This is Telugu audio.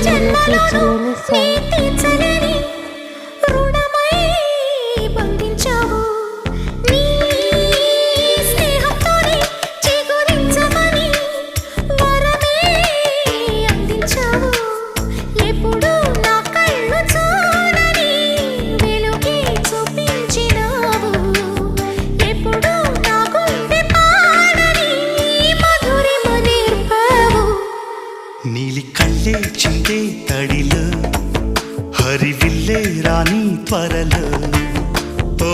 జన్మలోనూ నీ తీర్చలేని రుణమై బంధించావు. నీ స్నేహంతోనే చిగురించమని వరమే అందించావు. ఎప్పుడు నా కళ్ళు చూడని వెలుగే చూపించినావు. ఎప్పుడు నా గుండె పాడని మధురిమ నేర్పావు. నీలి కళ్ళే చిందే తడిలో హరివిల్లే రాణి త్వరలో. ఓ